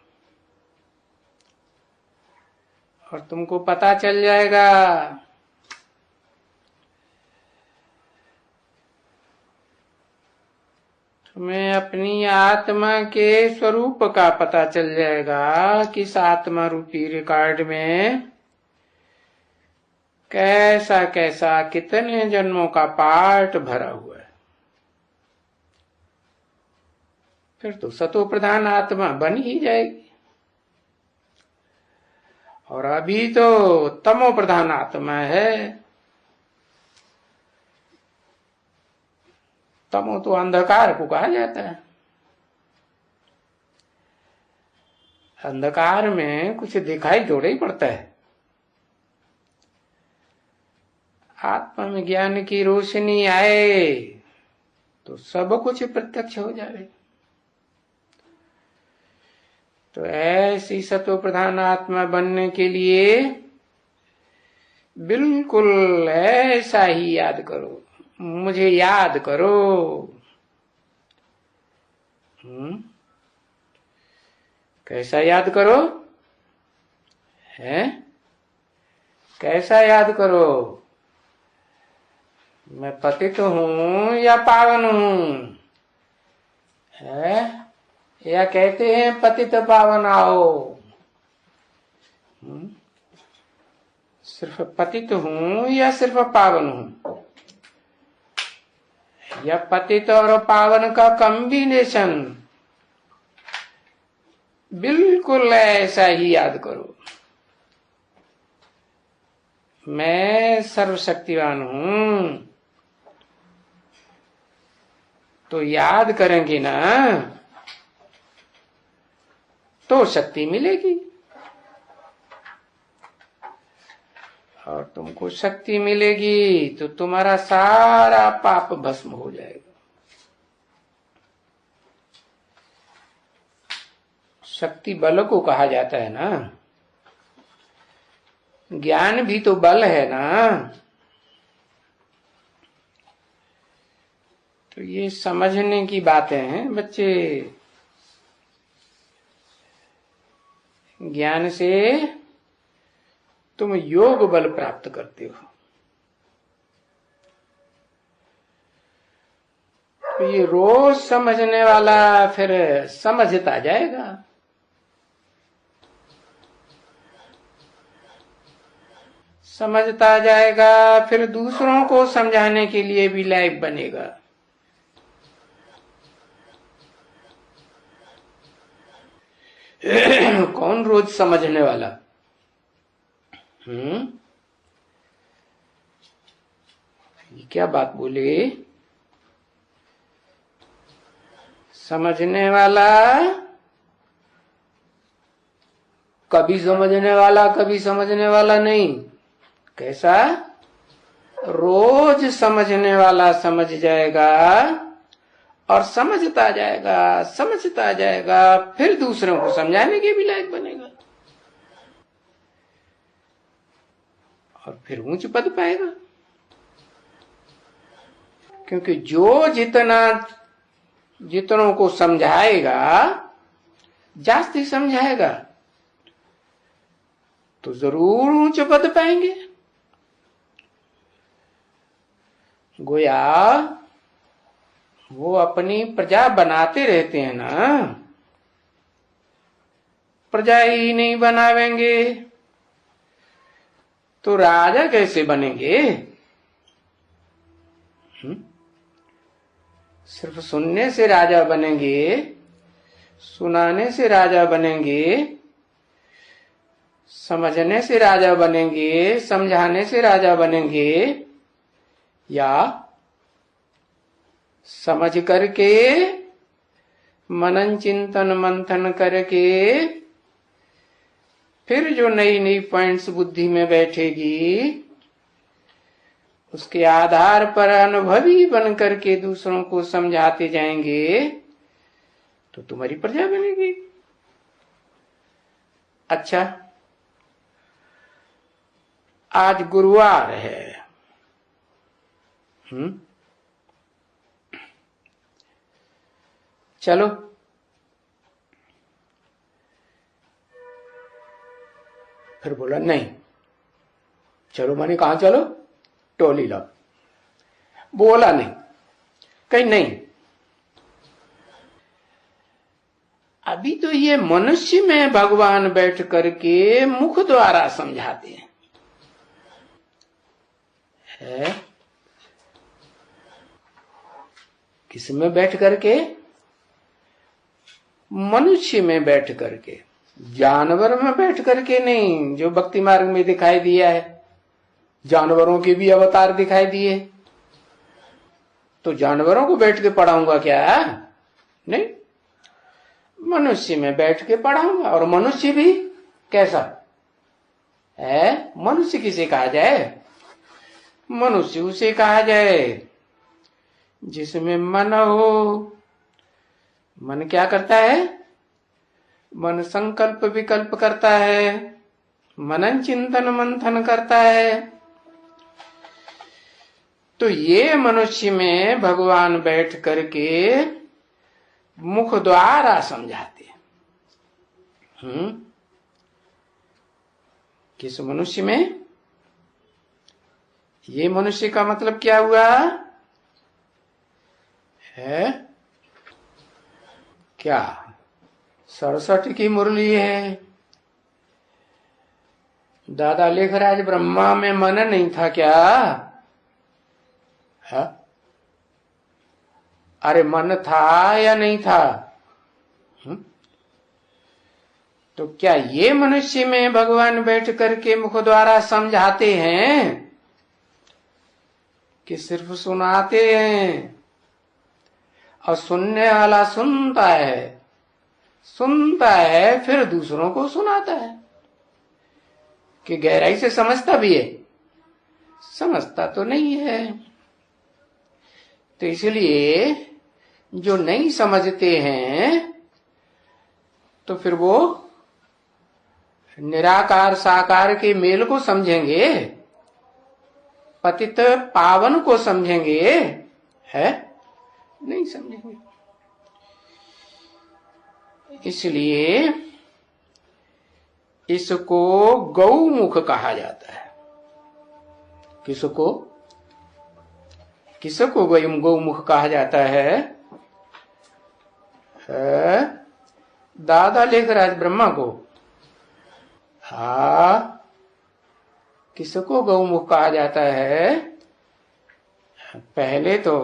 और तुमको पता चल जाएगा तुम्हें अपनी आत्मा के स्वरूप का पता चल जाएगा कि इस आत्मा रूपी रिकॉर्ड में कैसा कैसा कितने जन्मों का पाठ भरा हुआ है। फिर तो सतो प्रधान आत्मा बन ही जाएगी। और अभी तो तमो प्रधान आत्मा है। तमो तो अंधकार को कहा जाता है। अंधकार में कुछ दिखाई थोड़ा ही पड़ता है। आत्मा में ज्ञान की रोशनी आए तो सब कुछ प्रत्यक्ष हो जाए। तो ऐसी सतो प्रधान आत्मा बनने के लिए बिल्कुल ऐसा ही याद करो, मुझे याद करो। कैसा याद करो है? कैसा याद करो? मैं पतित हूं या पावन हूं? है या कहते हैं पतित पावन आओ? सिर्फ पतित हूं या सिर्फ पावन हूं? या पतित और पावन का कॉम्बिनेशन? बिल्कुल ऐसा ही याद करो। मैं सर्वशक्तिवान हूं, तो याद करेंगे ना तो शक्ति मिलेगी, और तुमको शक्ति मिलेगी तो तुम्हारा सारा पाप भस्म हो जाएगा। शक्ति बल को कहा जाता है ना, ज्ञान भी तो बल है ना। तो ये समझने की बातें हैं बच्चे। ज्ञान से तुम योग बल प्राप्त करते हो। तो ये रोज समझने वाला फिर समझता जाएगा। समझता जाएगा, फिर दूसरों को समझाने के लिए भी लायक बनेगा। कौन रोज समझने वाला? ये क्या बात बोले? समझने वाला, कभी समझने वाला कभी समझने वाला नहीं। कैसा? रोज समझने वाला समझ जाएगा और समझता जाएगा, फिर दूसरों को समझाने के भी लायक बनेगा और फिर ऊंच पद पाएगा। क्योंकि जो जितनों को समझाएगा, जास्ती समझाएगा, तो जरूर ऊंच पद पाएंगे। गोया वो अपनी प्रजा बनाते रहते हैं ना। प्रजा ही नहीं बनावेंगे तो राजा कैसे बनेंगे? सिर्फ सुनने से राजा बनेंगे, सुनाने से राजा बनेंगे, समझने से राजा बनेंगे, समझाने से राजा बनेंगे, या समझ करके मनन चिंतन मंथन करके फिर जो नई नई पॉइंट्स बुद्धि में बैठेगी, उसके आधार पर अनुभवी बन करके दूसरों को समझाते जाएंगे, तो तुम्हारी प्रजा बनेगी। अच्छा, आज गुरुवार है। चलो, फिर बोला नहीं। चलो माने कहां चलो? टोली लाओ। बोला नहीं, कहीं नहीं। अभी तो ये मनुष्य में भगवान बैठ करके मुख द्वारा समझाते हैं। है? किसमें बैठ करके? मनुष्य में बैठ करके, जानवर में बैठ करके नहीं। जो भक्ति मार्ग में दिखाई दिया है, जानवरों के भी अवतार दिखाई दिए, तो जानवरों को बैठ के पढ़ाऊंगा क्या? नहीं, मनुष्य में बैठ के पढ़ाऊंगा। और मनुष्य भी कैसा है? मनुष्य किसे कहा जाए? मनुष्य उसे कहा जाए जिसमें मन हो। मन क्या करता है? मन संकल्प विकल्प करता है, मनन चिंतन मंथन करता है। तो ये मनुष्य में भगवान बैठ करके मुख द्वारा समझाते हैं। किस मनुष्य में? ये मनुष्य का मतलब क्या हुआ है? क्या 67 की मुरली है? दादा लिख रहा है ब्रह्मा में मन नहीं था क्या है? अरे मन था या नहीं था? तो क्या ये मनुष्य में भगवान बैठ करके मुख द्वारा समझाते हैं कि सिर्फ सुनाते हैं? और सुनने वाला सुनता है फिर दूसरों को सुनाता है कि गहराई से समझता भी है? समझता तो नहीं है। तो इसलिए जो नहीं समझते हैं तो फिर वो निराकार साकार के मेल को समझेंगे, पतित पावन को समझेंगे, है नहीं समझेंगे। इसलिए इसको गौमुख कहा जाता है। किसको गौमुख कहा जाता है? दादा लेकर आज ब्रह्मा को। किसको गौमुख कहा जाता है? पहले तो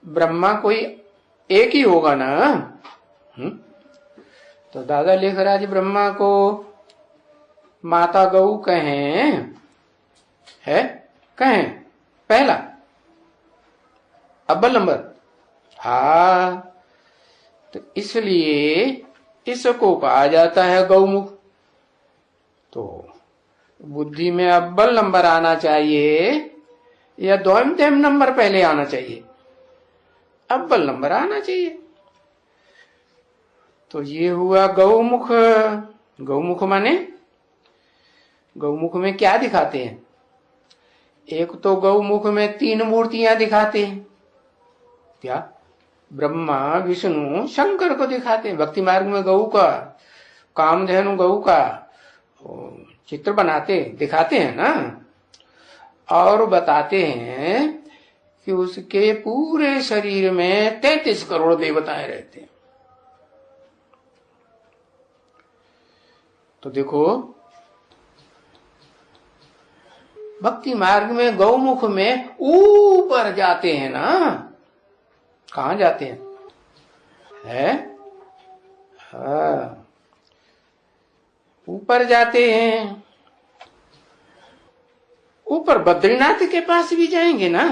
ब्रह्मा कोई एक ही होगा ना। तो दादा लेकर आज ब्रह्मा को माता गौ कहें, है कहें पहला अव्वल नंबर। तो इसलिए इसको कहा जाता है गौमुख। तो बुद्धि में अव्वल नंबर आना चाहिए या द्वैम नंबर पहले आना चाहिए? अव्वल नंबर आना चाहिए। तो ये हुआ गौमुख। गौमुख माने गौमुख में क्या दिखाते हैं? एक तो गौमुख में 3 मूर्तियां दिखाते हैं। क्या? ब्रह्मा विष्णु शंकर को दिखाते हैं। भक्ति मार्ग में गौ का, कामधेनु गौ का चित्र बनाते दिखाते हैं ना। और बताते हैं कि उसके पूरे शरीर में 33 करोड़ देवताएं रहते हैं। तो देखो भक्ति मार्ग में गौमुख में ऊपर जाते हैं ना। कहां जाते हैं? ऊपर जाते हैं। ऊपर बद्रीनाथ के पास भी जाएंगे ना।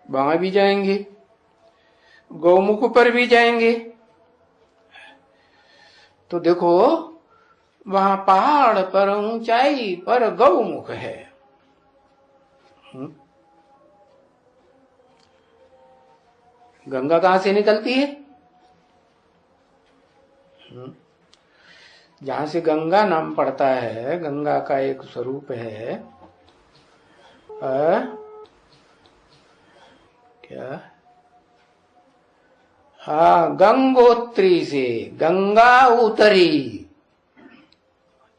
वहां भी जाएंगे, गौमुख पर भी जाएंगे। तो देखो वहां पहाड़ पर ऊंचाई पर गौमुख है। गंगा कहां से निकलती है? जहां से गंगा नाम पड़ता है, गंगा का एक स्वरूप है। क्या? गंगोत्री से गंगा उतरी।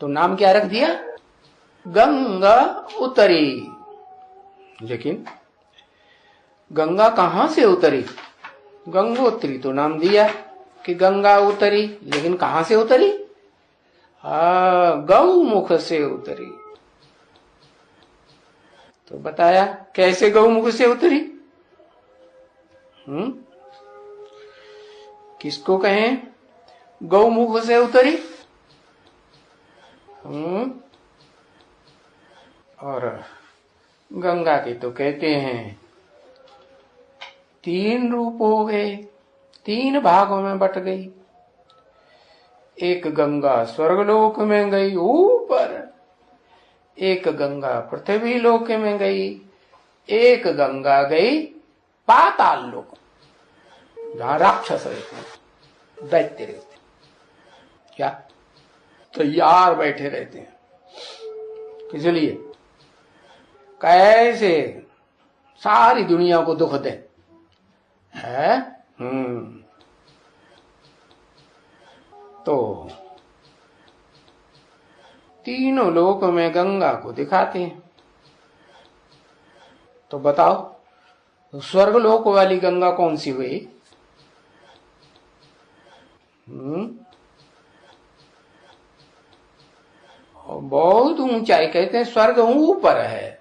तो नाम क्या रख दिया? गंगा उतरी। लेकिन गंगा कहां से उतरी? गंगोत्री तो नाम दिया कि गंगा उतरी, लेकिन कहां से उतरी? गौमुख से उतरी। तो बताया कैसे गौमुख से उतरी। किसको कहें गौमुख से उतरी? और गंगा के तो कहते हैं 3 रूप हो गए, 3 भागों में बट गई। एक गंगा स्वर्गलोक में गई ऊपर, एक गंगा पृथ्वी लोक में गई, एक गंगा गई पाताल लोक, जहां राक्षस रहते हैं, दैत्य रहते हैं। क्या? तैयार बैठे रहते हैं। किस लिए? कैसे सारी दुनिया को दुख दे है। तो तीनों लोक में गंगा को दिखाते हैं। तो बताओ स्वर्ग लोक वाली गंगा कौन सी हुई? बहुत ऊंचाई, कहते हैं स्वर्ग ऊपर है।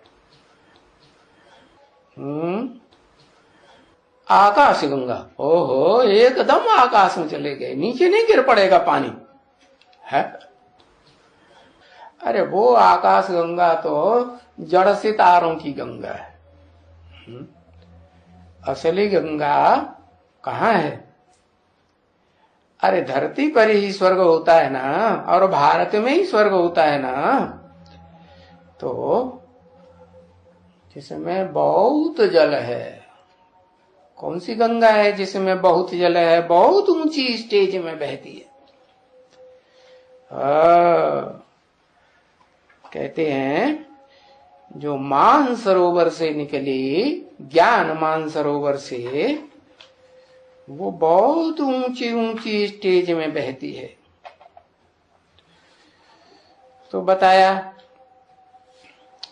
आकाश गंगा, ओहो एकदम आकाश में चले गए, नीचे नहीं गिर पड़ेगा पानी है। अरे वो आकाश गंगा तो जड़ सितारों की गंगा है। असली गंगा कहाँ है? अरे धरती पर ही स्वर्ग होता है ना, और भारत में ही स्वर्ग होता है ना। तो जिसमें बहुत जल है, कौन सी गंगा है जिसमें बहुत जल है? बहुत ऊंची स्टेज में बहती है। कहते हैं जो मानसरोवर से निकली, ज्ञान मानसरोवर से, वो बहुत ऊंची ऊंची स्टेज में बहती है। तो बताया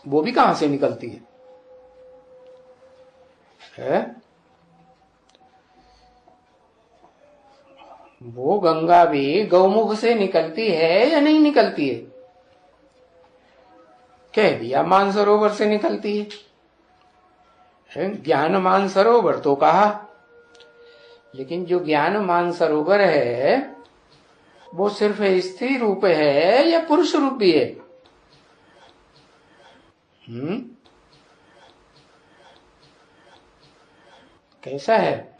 वो भी कहां से निकलती है? वो गंगा भी गौमुख से निकलती है या नहीं निकलती है? कह दिया मानसरोवर से निकलती है। ज्ञान मानसरोवर तो कहा, लेकिन जो ज्ञान मानसरोवर है वो सिर्फ स्त्री रूप है या पुरुष रूप भी है? कैसा है?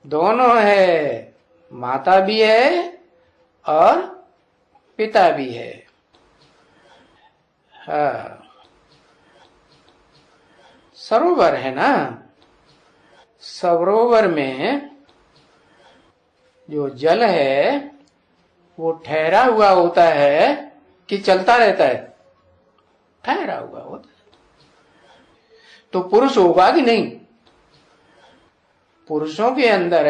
दोनों है, माता भी है और पिता भी है। हाँ, सरोवर है ना, सरोवर में जो जल है वो ठहरा हुआ होता है कि चलता रहता है? ठहरा हुआ होता है। तो पुरुष होगा कि नहीं? पुरुषों के अंदर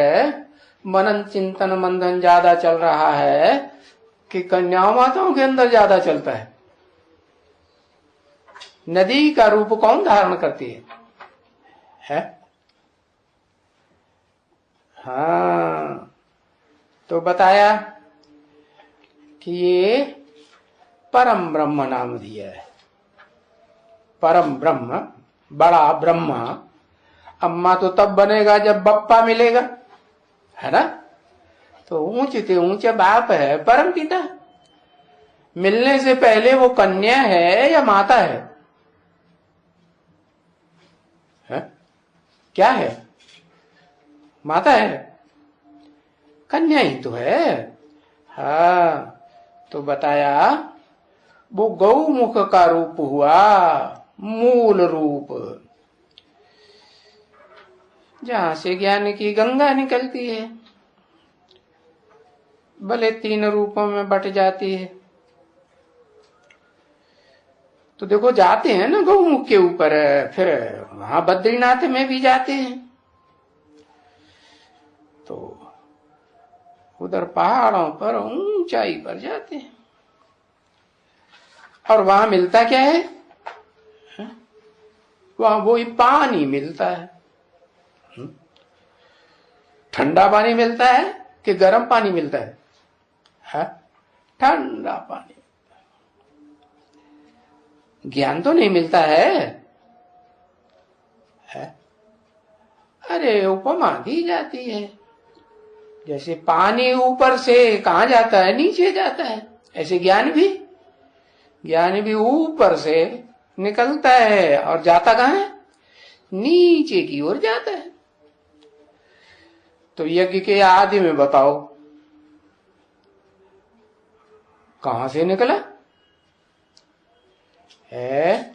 मनन चिंतन मंथन ज्यादा चल रहा है कि कन्या माताओं के अंदर ज्यादा चलता है? नदी का रूप कौन धारण करती है? हाँ, तो बताया कि ये परम ब्रह्म नाम दिया है। परम ब्रह्म, बड़ा ब्रह्मा। अम्मा तो तब बनेगा जब बप्पा मिलेगा, है ना? तो ऊंचे से ऊंचे बाप है परम पिता। मिलने से पहले वो कन्या है या माता है? क्या है? माता है, कन्या ही तो है। हाँ, तो बताया वो गौमुख का रूप हुआ, मूल रूप, जहां से ज्ञान की गंगा निकलती है। भले तीन रूपों में बट जाती है। तो देखो जाते हैं ना गौमुख के ऊपर, फिर वहां बद्रीनाथ में भी जाते हैं। तो उधर पहाड़ों पर ऊंचाई पर जाते हैं, और वहां मिलता क्या है? वहां वो ही पानी मिलता है। ठंडा पानी मिलता है कि गर्म पानी मिलता है? ठंडा पानी। ज्ञान तो नहीं मिलता है? अरे उपमा दी जाती है, जैसे पानी ऊपर से कहां जाता है? नीचे जाता है। ऐसे ज्ञान भी ऊपर से निकलता है और जाता कहां है? नीचे की ओर जाता है। तो यज्ञ के आदि में बताओ कहां से निकला है?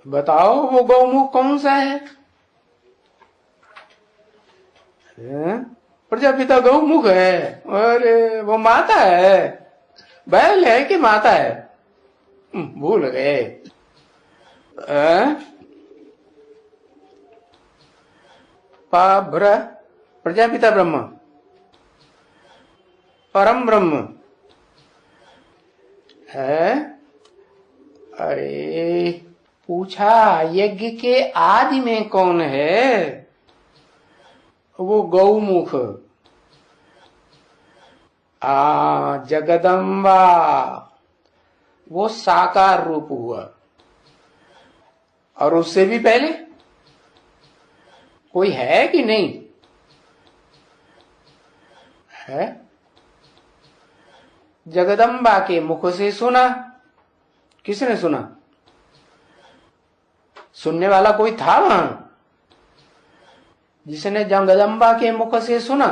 बताओ वो गौमुख कौन सा है? प्रजापिता गौमुख है। अरे वो माता है, बैल है कि माता है? भूल गए। पाभ्र प्रजापिता ब्रह्म, परम ब्रह्म है। अरे पूछा यज्ञ के आदि में कौन है? वो गौमुख, जगदम्बा, वो साकार रूप हुआ। और उससे भी पहले कोई है कि नहीं है? जगदम्बा के मुख से सुना। किसने सुना? सुनने वाला कोई था वहां जिसने जगदम्बा के मुख से सुना?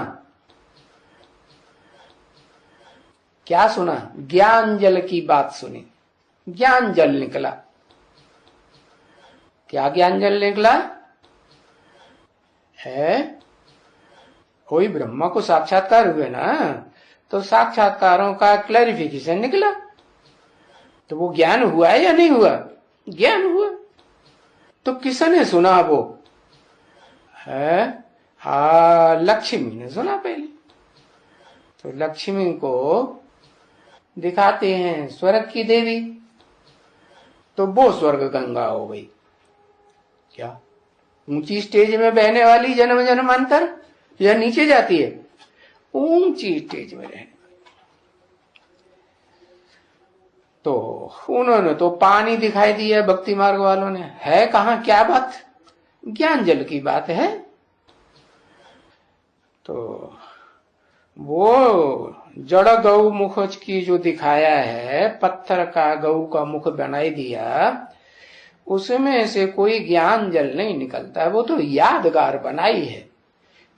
क्या सुना? ज्ञान जल की बात सुनी, ज्ञान जल निकला। क्या ज्ञान जल निकला है? कोई ब्रह्मा को साक्षात्कार हुए ना, तो साक्षात्कारों का क्लैरिफिकेशन निकला। तो वो ज्ञान हुआ है या नहीं हुआ? ज्ञान हुआ। तो किसने सुना? वो है लक्ष्मी ने सुना पहले। तो लक्ष्मी को दिखाते हैं स्वर्ग की देवी, तो वो स्वर्ग गंगा हो गई। क्या ऊंची स्टेज में बहने वाली जन्म जन्मांतर, या नीचे जाती है? ऊंची स्टेज में रहने। तो उन्होंने तो पानी दिखाई दिया भक्ति मार्ग वालों ने। है कहां? क्या बात? ज्ञान जल की बात है। तो वो जड़ गौ मुख की जो दिखाया है, पत्थर का गौ का मुख बनाई दिया, उसमें से कोई ज्ञान जल नहीं निकलता। वो तो यादगार बनाई है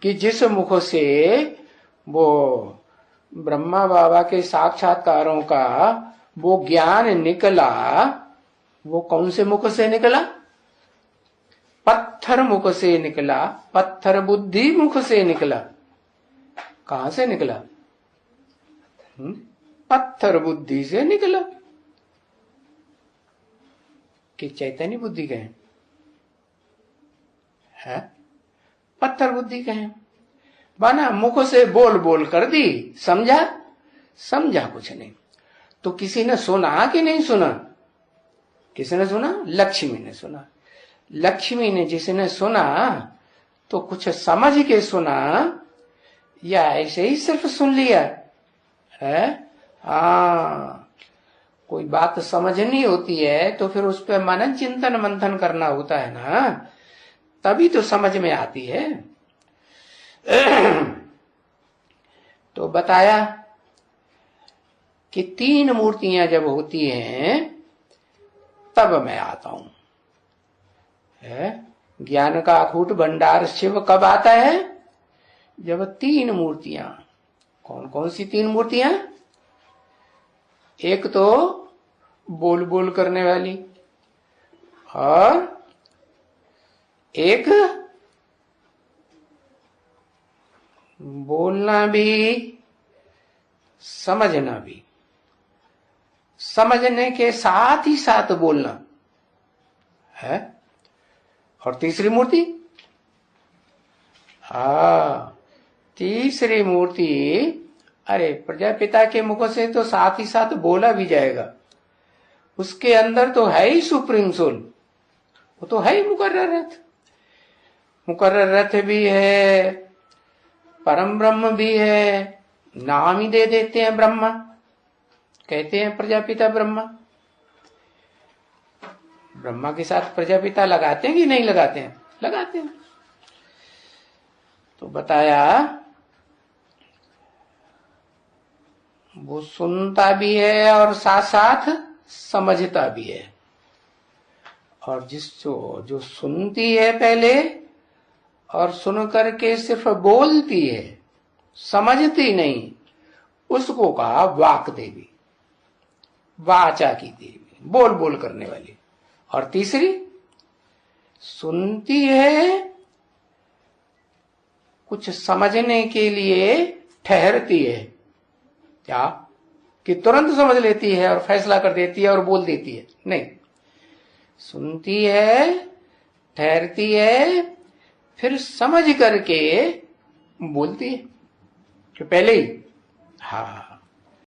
कि जिस मुख से वो ब्रह्मा बाबा के साक्षात्कारों का वो ज्ञान निकला, वो कौन से मुख से निकला? पत्थर मुख से निकला, पत्थर बुद्धि मुख से निकला। कहां से निकला? पत्थर बुद्धि से निकला। कि चैतन्य बुद्धि कहें है? पत्थर बुद्धि कहें। बना मुख से बोल बोल कर दी, समझा? समझा कुछ नहीं। तो किसी ने सुना कि नहीं सुना? किसने सुना? लक्ष्मी ने सुना। लक्ष्मी ने जिसने सुना, तो कुछ समझ के सुना या ऐसे ही सिर्फ सुन लिया है? कोई बात समझनी होती है तो फिर उस पर मनन चिंतन मंथन करना होता है ना, तभी तो समझ में आती है। तो बताया कि 3 मूर्तियां जब होती हैं तब मैं आता हूं। ज्ञान का अखूट भंडार शिव कब आता है? जब 3 मूर्तियां। कौन कौन सी 3 मूर्तियां? एक तो बोल बोल करने वाली, और एक बोलना भी समझना भी, समझने के साथ ही साथ बोलना है। और तीसरी मूर्ति, तीसरी मूर्ति, अरे प्रजापिता के मुख से तो साथ ही साथ बोला भी जाएगा। उसके अंदर तो है ही सुप्रीम सोल, वो तो है ही मुकर्रर रथ। मुकर्रर रथ भी है, परम ब्रह्म भी है। नाम ही दे देते हैं ब्रह्मा, कहते हैं प्रजापिता ब्रह्मा। ब्रह्मा के साथ प्रजापिता लगाते हैं कि नहीं लगाते हैं? लगाते हैं। तो बताया वो सुनता भी है और साथ साथ समझता भी है। और जो सुनती है पहले और सुन करके सिर्फ बोलती है, समझती नहीं, उसको कहा वाक देवी, वाचा की देवी, बोल बोल करने वाली। और तीसरी सुनती है, कुछ समझने के लिए ठहरती है। क्या कि तुरंत समझ लेती है और फैसला कर देती है और बोल देती है? नहीं, सुनती है, ठहरती है, फिर समझ करके बोलती है कि पहले ही? हाँ,